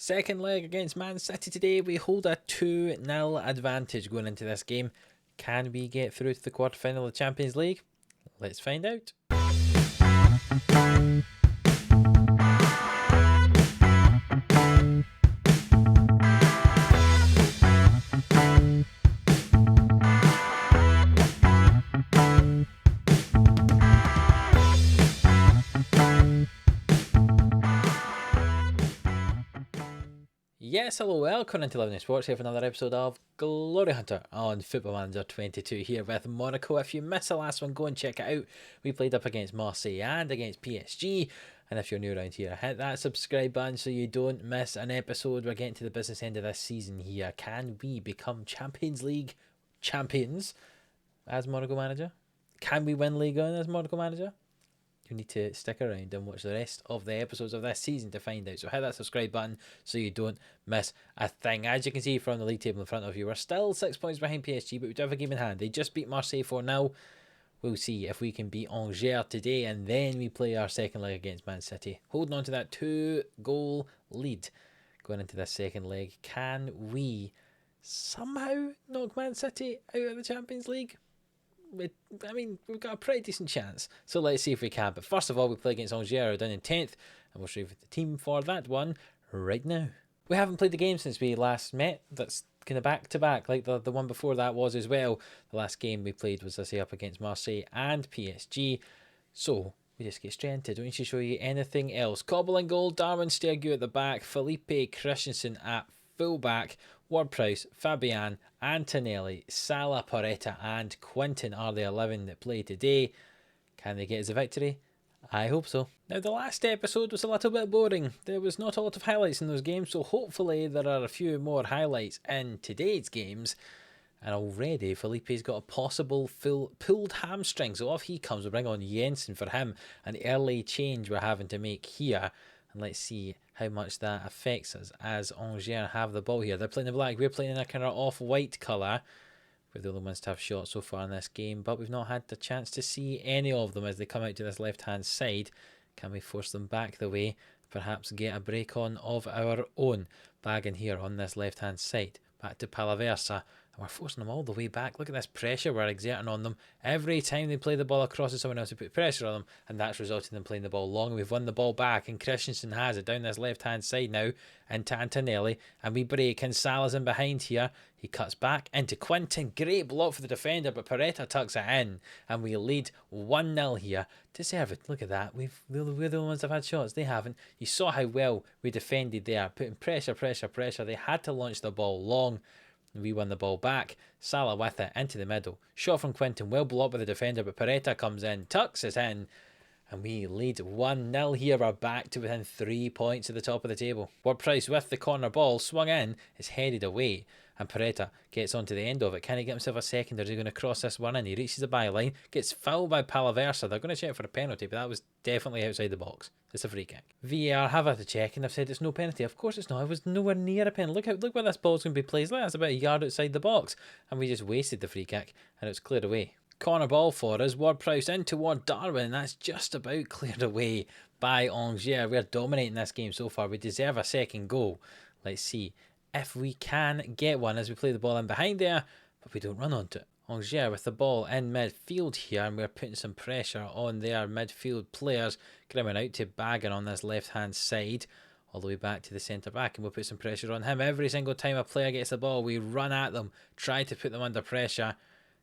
Second leg against Man City today. We hold a 2-0 advantage going into this game. Can we get through to the quarter-final of the Champions League? Let's find out. Yes, hello, welcome into Livestreams Sports here for another episode of Glory Hunter on Football Manager 22 here with Monaco. If you missed the last one, go and check it out. We played up against Marseille and against PSG. And if you're new around here, hit that subscribe button so you don't miss an episode. We're getting to the business end of this season here. Can we become Champions League champions as Monaco manager? Can we win Ligue 1 as Monaco manager? You need to stick around and watch the rest of the episodes of this season to find out. So hit that subscribe button so you don't miss a thing. As you can see from the league table in front of you, we're still 6 points behind PSG, but we do have a game in hand. They just beat Marseille 4-0. We'll see if we can beat Angers today, and then we play our second leg against Man City. Holding on to that 2-goal lead going into this second leg. Can we somehow knock Man City out of the Champions League? We've got a pretty decent chance, so let's see if we can. But first of all, we play against Angers down in 10th, and we'll show you the team for that one right now. We haven't played the game since we last met. That's kind of back-to-back, like the one before that was as well. The last game we played was, up against Marseille and PSG, so we just get straight into it. Don't need to show you anything else. Cobble in goal, Darwin Stergu at the back, Felipe Christensen at full-back, Ward-Prowse, Fabian, Antonelli, Salah, Paqueta and Quinten are the 11 that play today. Can they get us a victory? I hope so. Now, the last episode was a little bit boring. There was not a lot of highlights in those games, so hopefully there are a few more highlights in today's games. And already Felipe's got a possible pulled hamstring, so off he comes. We'll bring on Jensen for him. An early change we're having to make here. And let's see how much that affects us as Angers have the ball here. They're playing the black. We're playing in a kind of off-white colour. We're the only ones to have shots so far in this game, but we've not had the chance to see any of them as they come out to this left-hand side. Can we force them back the way? Perhaps get a break on of our own. Bagging here on this left-hand side. Back to Palaversa. And we're forcing them all the way back. Look at this pressure we're exerting on them. Every time they play the ball across to someone else, we put pressure on them, and that's resulting in them playing the ball long. We've won the ball back, and Christensen has it down this left-hand side now into Antonelli, and we break, and Salah's in behind here. He cuts back into Quinten. Great block for the defender, but Paqueta tucks it in, and we lead 1-0 here. Deserve it. Look at that. We're the only ones that have had shots. They haven't. You saw how well we defended there, putting pressure. They had to launch the ball long. We won the ball back. Salah with it into the middle. Shot from Quinten, well blocked by the defender, but Paqueta comes in, tucks us in, and we lead 1-0 here. We're back to within 3 points at the top of the table. Ward-Prowse with the corner ball, swung in, is headed away, and Paqueta gets onto the end of it. Can he get himself a second, or is he going to cross this one in? He reaches the byline, gets fouled by Palaversa. They're going to check for a penalty, but that was definitely outside the box. It's a free kick. VAR have had to check, and they've said it's no penalty. Of course it's not. It was nowhere near a penalty. Look where this ball's going to be placed. That's about a yard outside the box, and we just wasted the free kick, and it's cleared away. Corner ball for us. Ward-Prowse in toward Darwin, and that's just about cleared away by Angers. We're dominating this game so far. We deserve a second goal. Let's see if we can get one as we play the ball in behind there, but we don't run onto it. Angers with the ball in midfield here, and we're putting some pressure on their midfield players. Coming out to Baggin on this left-hand side, all the way back to the centre-back, and we'll put some pressure on him. Every single time a player gets the ball, we run at them, try to put them under pressure.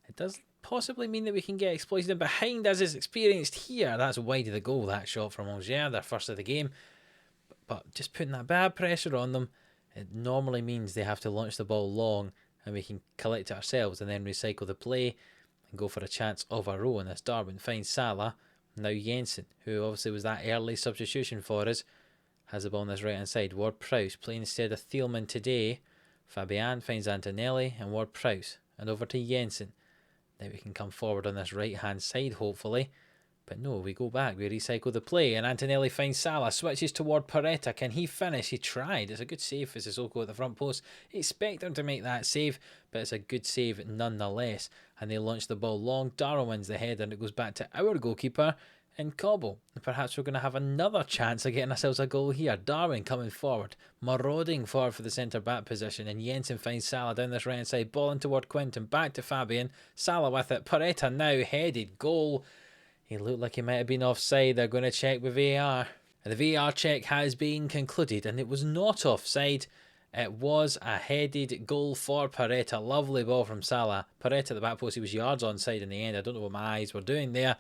It does possibly mean that we can get exploited in behind, as is experienced here. That's wide of the goal, that shot from Angers, their first of the game. But just putting that bad pressure on them, it normally means they have to launch the ball long, and we can collect it ourselves and then recycle the play and go for a chance of our own as Darwin finds Salah. Now Jensen, who obviously was that early substitution for us, has the ball on this right hand side. Ward-Prowse playing instead of Thielman today. Fabian finds Antonelli and Ward-Prowse, and over to Jensen. Now we can come forward on this right hand side hopefully. But no, we go back, we recycle the play, and Antonelli finds Salah, switches toward Paqueta. Can he finish? He tried. It's a good save for Sissoko at the front post. Expect him to make that save, but it's a good save nonetheless. And they launch the ball long. Darwin wins the header, and it goes back to our goalkeeper, in Cobble. And perhaps we're going to have another chance of getting ourselves a goal here. Darwin coming forward, marauding forward for the centre-back position, and Jensen finds Salah down this right side, ball in toward Quinton, back to Fabian, Salah with it, Pareto now, headed goal. He looked like he might have been offside. They're going to check with VAR. And the VAR check has been concluded, and it was not offside. It was a headed goal for Pareto. Lovely ball from Salah. Pareto at the back post, he was yards onside in the end. I don't know what my eyes were doing there,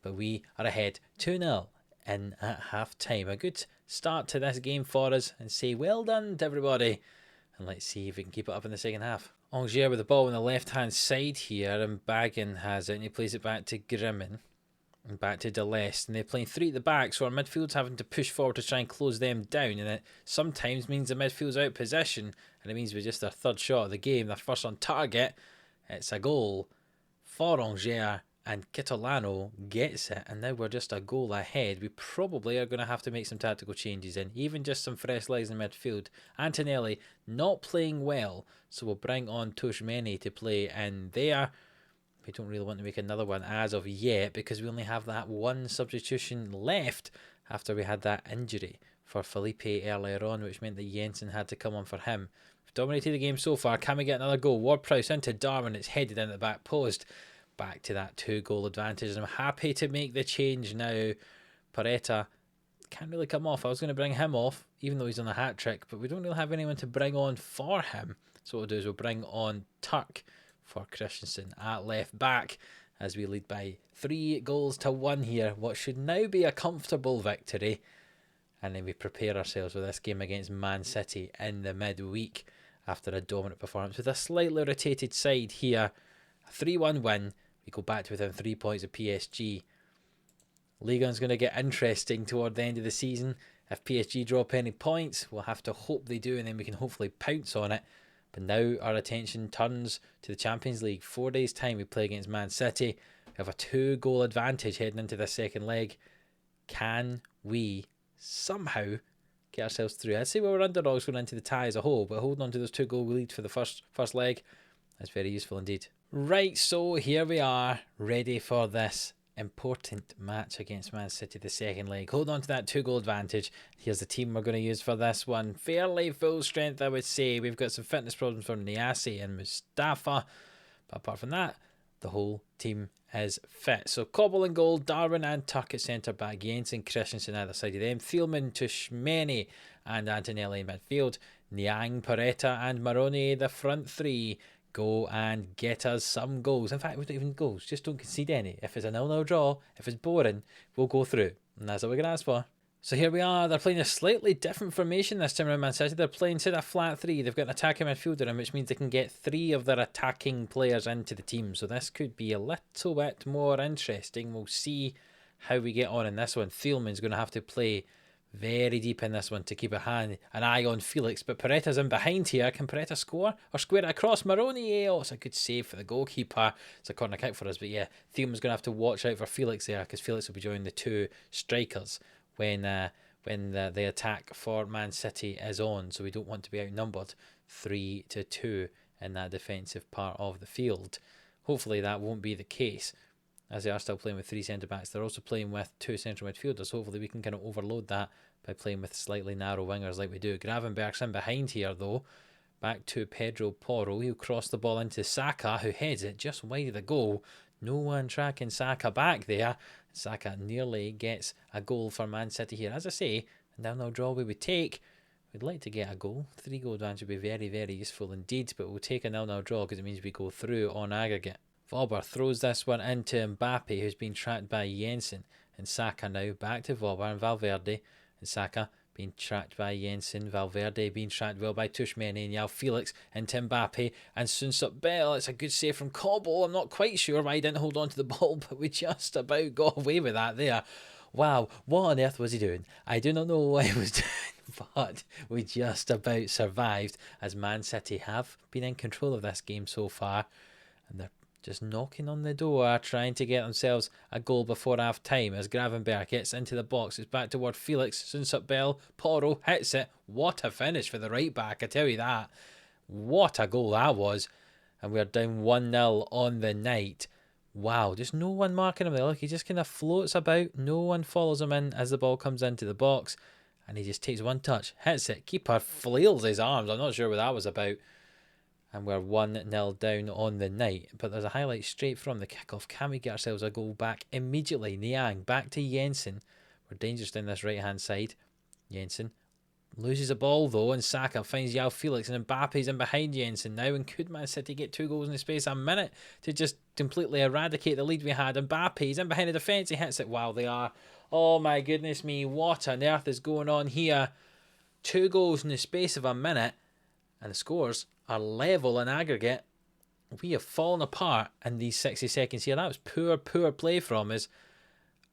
but we are ahead 2-0 in at half time. A good start to this game for us, and say well done to everybody. And let's see if we can keep it up in the second half. Angers with the ball on the left hand side here, and Baggin has it, and he plays it back to Grimmin. And back to Deleste, and they're playing three at the back, so our midfield's having to push forward to try and close them down, and it sometimes means the midfield's out of possession, and it means we're just their third shot of the game, their first on target. It's a goal for Angers, and Kitolano gets it, and now we're just a goal ahead. We probably are going to have to make some tactical changes in, even just some fresh legs in midfield. Antonelli not playing well, so we'll bring on Toshmeni to play in there. We don't really want to make another one as of yet, because we only have that one substitution left after we had that injury for Felipe earlier on, which meant that Jensen had to come on for him. We've dominated the game so far. Can we get another goal? Ward-Prowse into Darwin. It's headed into the back post. Back to that 2-goal advantage. And I'm happy to make the change now. Pareto can't really come off. I was going to bring him off, even though he's on a hat-trick, but we don't really have anyone to bring on for him. So what we'll do is we'll bring on Turk for Christensen at left back as we lead by 3-1 here. What should now be a comfortable victory. And then we prepare ourselves for this game against Man City in the midweek after a dominant performance with a slightly rotated side here. A 3-1 win. We go back to within 3 points of PSG. Ligue 1's going to get interesting toward the end of the season. If PSG drop any points, we'll have to hope they do, and then we can hopefully pounce on it. But now our attention turns to the Champions League. 4 days' time we play against Man City. We have a 2-goal advantage heading into the second leg. Can we somehow get ourselves through? I'd say we were underdogs going into the tie as a whole, but holding on to those 2-goal lead for the first leg, that's very useful indeed. Right, so here we are, ready for this important match against Man City, the second leg. Hold on to that 2-goal advantage. Here's the team we're going to use for this one. Fairly full strength, I would say. We've got some fitness problems from Niasse and Mustafa, but apart from that, the whole team is fit. So Cobble in goal, Darwin and Tuck at centre back, Jensen, Christensen either side of them, Thielman, Tushmeni and Antonelli in midfield, Niang, Pareto and Maroni the front three. Go and get us some goals. In fact, we don't even goals. Just don't concede any. If it's a 0-0 draw, if it's boring, we'll go through. And that's what we're going to ask for. So here we are. They're playing a slightly different formation this time around Man City. They're playing instead of flat three. They've got an attacking midfielder in, which means they can get 3 of their attacking players into the team. So this could be a little bit more interesting. We'll see how we get on in this one. Thielman's going to have to play very deep in this one to keep an eye on Felix, but Pareto's in behind here. Can Pareto score or square it across? Maroni, oh, it's a good save for the goalkeeper. It's a corner kick for us, but yeah, Thielman's going to have to watch out for Felix there, because Felix will be joining the 2 strikers when the attack for Man City is on, so we don't want to be outnumbered 3-2 in that defensive part of the field. Hopefully that won't be the case, as they are still playing with 3 centre-backs. They're also playing with 2 central midfielders. Hopefully we can kind of overload that by playing with slightly narrow wingers like we do. Gravenberg's in behind here, though. Back to Pedro Porro. He'll cross the ball into Saka, who heads it just wide of the goal. No one tracking Saka back there. Saka nearly gets a goal for Man City here. As I say, a 0-0 draw we would take. We'd like to get a goal. 3-goal advantage would be very, very useful indeed, but we'll take a 0-0 draw because it means we go through on aggregate. Vauber throws this one into Mbappe, who's been tracked by Jensen. And Saka now back to Vauber and Valverde. And Saka being tracked by Jensen. Valverde being tracked well by Tushmeni. And now Felix into Mbappe. And Sunsup Bell. It's a good save from Cobble. I'm not quite sure why he didn't hold on to the ball, but we just about got away with that there. Wow, what on earth was he doing? I do not know what he was doing, but we just about survived, as Man City have been in control of this game so far. And they're just knocking on the door, trying to get themselves a goal before half time as Gravenberg gets into the box. It's back toward Felix. Sunsup Bell. Porro hits it. What a finish for the right back, I tell you that. What a goal that was. And we're down 1-0 on the night. Wow, just no one marking him there. Look, he just kind of floats about. No one follows him in as the ball comes into the box. And he just takes one touch, hits it. Keeper flails his arms. I'm not sure what that was about. And we're 1-0 down on the night. But there's a highlight straight from the kickoff. Can we get ourselves a goal back immediately? Niang back to Jensen. We're dangerous down this right-hand side. Jensen loses the ball though, and Saka finds Yao Felix, and Mbappe's in behind Jensen now. And could Man City get 2 goals in the space of a minute to just completely eradicate the lead we had? Mbappe's in behind the defence. He hits it. Wow, they are. Oh my goodness me. What on earth is going on here? 2 goals in the space of a minute, and the scores are level in aggregate. We have fallen apart in these 60 seconds here. That was poor play from us.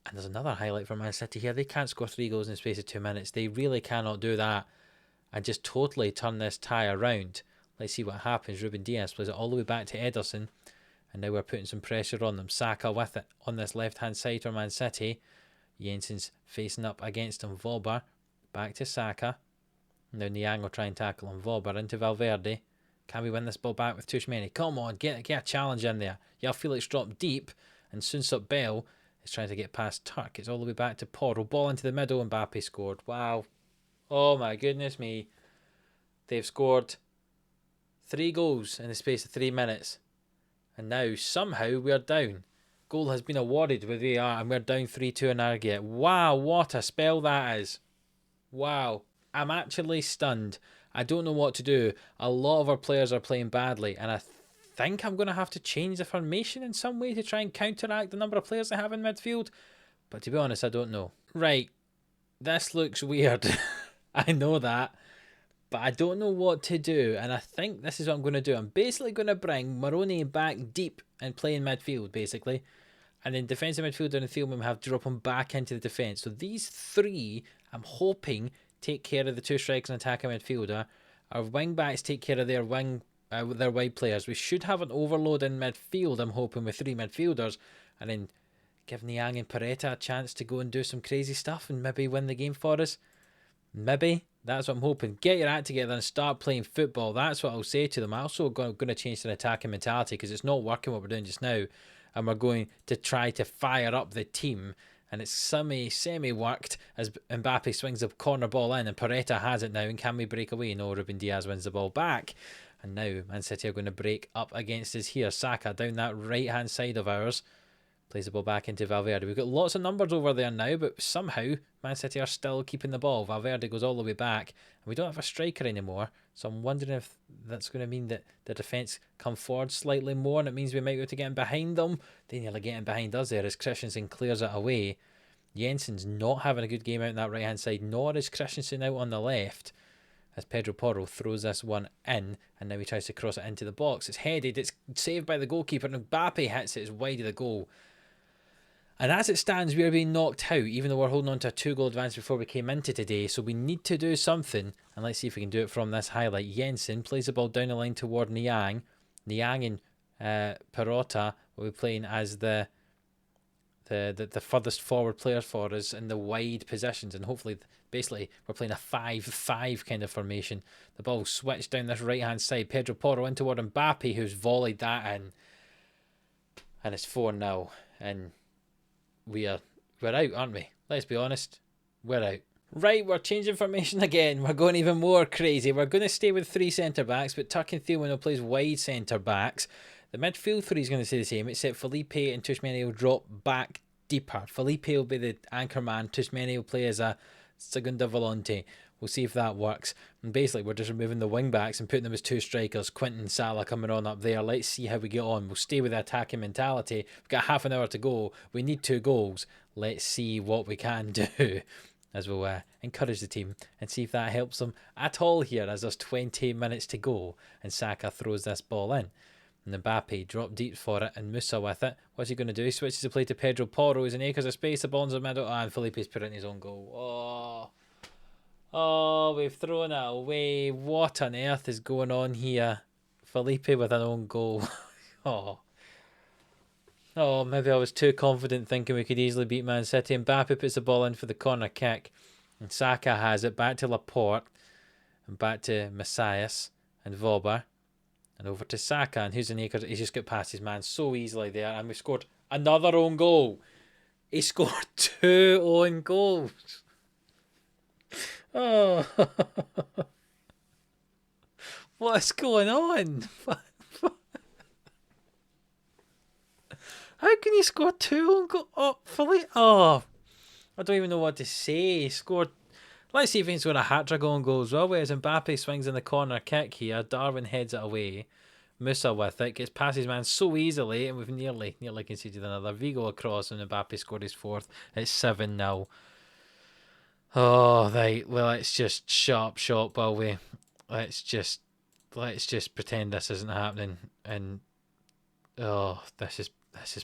And there's another highlight for Man City here. They can't score 3 goals in the space of 2 minutes. They really cannot do that and just totally turn this tie around. Let's see what happens. Ruben Dias plays it all the way back to Ederson. And now we're putting some pressure on them. Saka with it on this left-hand side for Man City. Jensen's facing up against him. Vauber back to Saka. Now Niang will try and tackle him. Vauber into Valverde. Can we win this ball back with Tuchmeni? Come on, get a challenge in there. Yao Felix dropped deep, and Sunsop Bell is trying to get past Turk. It's all the way back to Porro. Ball into the middle, and Mbappe scored. Wow. Oh my goodness me. They've scored 3 goals in the space of 3 minutes. And now, somehow, we're down. Goal has been awarded with VAR, and we're down 3-2 in aggregate. Wow, what a spell that is. Wow. I'm actually stunned. I don't know what to do. A lot of our players are playing badly, and I think I'm going to have to change the formation in some way to try and counteract the number of players they have in midfield. But to be honest, I don't know. Right, this looks weird. I know that. But I don't know what to do, and I think this is what I'm going to do. I'm basically going to bring Moroni back deep and play in midfield, basically. And then defensive midfielder and Thielman have to drop him back into the defence. So these 3, I'm hoping, take care of the 2 strikers and attacking midfielder. Our wing backs take care of their wide players. We should have an overload in midfield, I'm hoping, with 3 midfielders, and then give Niang and Paredes a chance to go and do some crazy stuff and maybe win the game for us. Maybe. That's what I'm hoping. Get your act together and start playing football. That's what I'll say to them. I'm also going to change the attacking mentality because it's not working what we're doing just now, and we're going to try to fire up the team. And it's semi-worked as Mbappe swings the corner ball in, and Paredes has it now. And can we break away? No, Ruben Dias wins the ball back. And now Man City are going to break up against us here. Saka down that right-hand side of ours. Plays the ball back into Valverde. We've got lots of numbers over there now, but somehow Man City are still keeping the ball. Valverde goes all the way back, and we don't have a striker anymore. So I'm wondering if that's going to mean that the defence come forward slightly more, and it means we might be able to get in behind them. They nearly get in behind us there as Christensen clears it away. Jensen's not having a good game out on that right-hand side, nor is Christensen out on the left, as Pedro Porro throws this one in, and now he tries to cross it into the box. It's headed, it's saved by the goalkeeper, and Mbappe hits it, it's wide of the goal. And as it stands, we are being knocked out, even though we're holding on to a 2-goal advance before we came into today. So we need to do something. And let's see if we can do it from this highlight. Jensen plays the ball down the line toward Niang. Niang and Perota will be playing as the furthest forward players for us in the wide positions. And hopefully, basically, we're playing a 5-5 kind of formation. The ball switched down this right-hand side. Pedro Porro in toward Mbappe, who's volleyed that in. And it's 4-0. And we're out, aren't we? Let's be honest. We're out. Right, we're changing formation again. We're going even more crazy. We're going to stay with 3 centre-backs, but Turk and Thielman will play wide centre-backs. The midfield 3 is going to stay the same, except Felipe and Tuchmeni will drop back deeper. Felipe will be the anchor man. Tuchmeni will play as a segunda volante. We'll see if that works. And basically, we're just removing the wing-backs and putting them as 2 strikers. Quinton and Salah coming on up there. Let's see how we get on. We'll stay with the attacking mentality. We've got half an hour to go. We need 2 goals. Let's see what we can do. As we'll encourage the team and see if that helps them at all here, as there's 20 minutes to go. And Saka throws this ball in. And Mbappe dropped deep for it, and Musa with it. What's he going to do? He switches the play to Pedro Porro. He's in acres of space. The ball's in the middle. And Felipe's put in his own goal. Oh, we've thrown it away. What on earth is going on here? Felipe with an own goal. Oh, maybe I was too confident thinking we could easily beat Man City. Mbappe puts the ball in for the corner kick. And Saka has it back to Laporte. And back to Messias and Vauber. And over to Saka, and who's in acres? He's just got past his man so easily there, and we scored another own goal. He scored 2 own goals. Oh, what's going on? How can you score 2 own goals? Oh, oh, I don't even know what to say. He scored. Let's see if he can score a hat-trick on goals. Well, whereas Mbappe swings in the corner kick here, Darwin heads it away. Musa with it, gets past his man so easily, and we've nearly conceded another. Vigo across, and Mbappe scored his 4th. It's 7-0. Oh, right. Well, let's just shut shop, will we? Let's just pretend this isn't happening. And oh, this is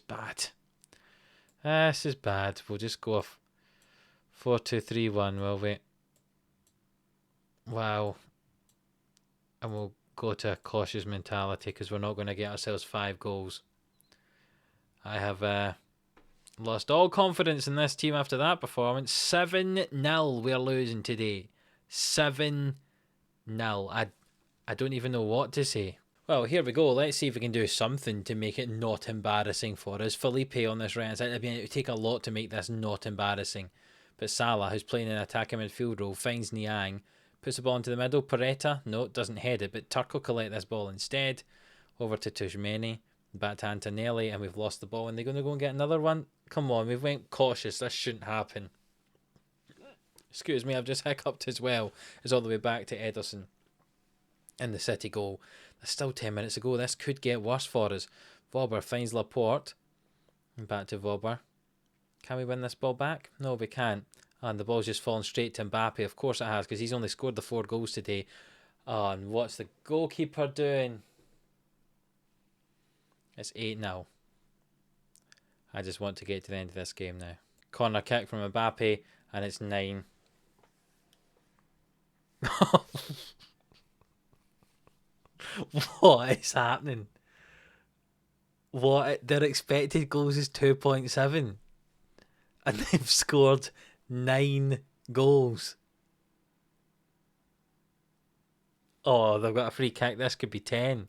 bad. This is bad. We'll just go off 4-2-3-1, will we? Wow. And we'll go to a cautious mentality because we're not going to get ourselves 5 goals. I have lost all confidence in this team after that performance. 7-0 we're losing today. 7-0. I don't even know what to say. Well, here we go. Let's see if we can do something to make it not embarrassing for us. Felipe on this right hand side. I mean, it would take a lot to make this not embarrassing. But Salah, who's playing an attacking midfield role, finds Niang, puts the ball into the middle. Paredes, no, doesn't head it, but Turk will collect this ball instead. Over to Tchouaméni, back to Antonelli, and we've lost the ball. And they're going to go and get another one? Come on, we've went cautious. This shouldn't happen. Excuse me, I've just hiccuped as well. It's all the way back to Ederson in the City goal. There's still 10 minutes to go. This could get worse for us. Vauber finds Laporte. And back to Vauber. Can we win this ball back? No, we can't. And the ball's just fallen straight to Mbappe. Of course it has, because he's only scored the 4 goals today. Oh, and what's the goalkeeper doing? It's 8-0. I just want to get to the end of this game now. Corner kick from Mbappe, and it's 9. What is happening? What? Their expected goals is 2.7. And they've scored 9 goals. Oh, they've got a free kick. This could be 10.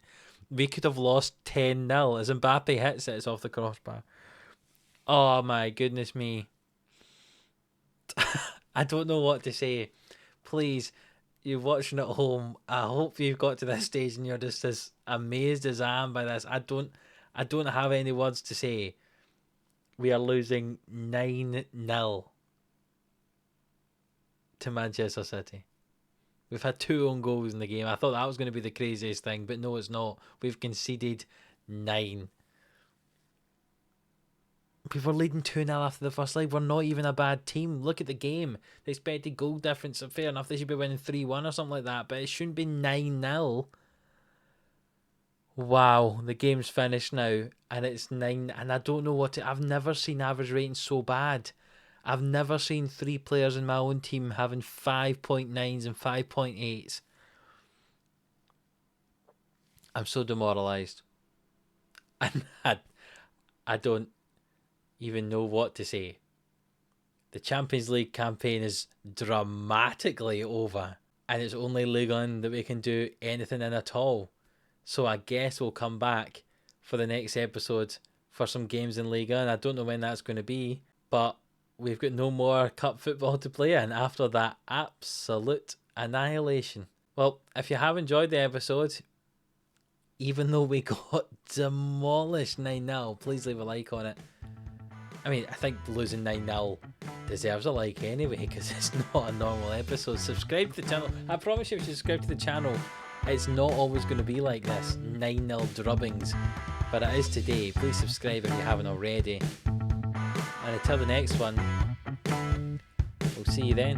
We could have lost 10-0. As Mbappe hits it, it's off the crossbar. Oh my goodness me. I don't know what to say. Please, you're watching at home. I hope you've got to this stage and you're just as amazed as I am by this. I don't have any words to say. We are losing 9-0 to Manchester City. We've had 2 own goals in the game. I thought that was going to be the craziest thing, but no, it's not. We've conceded 9. We were leading 2-0 after the first leg. We're not even a bad team. Look at the game. The expected goal difference, fair enough, they should be winning 3-1 or something like that, but it shouldn't be 9-0. Wow, the game's finished now, and it's 9, and I don't know what to... I've never seen average rating so bad. I've never seen 3 players in my own team having 5.9s and 5.8s. I'm so demoralised. And I don't even know what to say. The Champions League campaign is dramatically over, and it's only Ligue 1 that we can do anything in at all. So I guess we'll come back for the next episode for some games in Ligue 1. I don't know when that's going to be, but we've got no more cup football to play in after that absolute annihilation. Well, if you have enjoyed the episode, even though we got demolished 9-0, please leave a like on it. I mean, I think losing 9-0 deserves a like anyway, because it's not a normal episode. Subscribe to the channel. I promise you, if you subscribe to the channel, it's not always going to be like this, 9-0 drubbings. But it is today. Please subscribe if you haven't already. And until the next one, we'll see you then.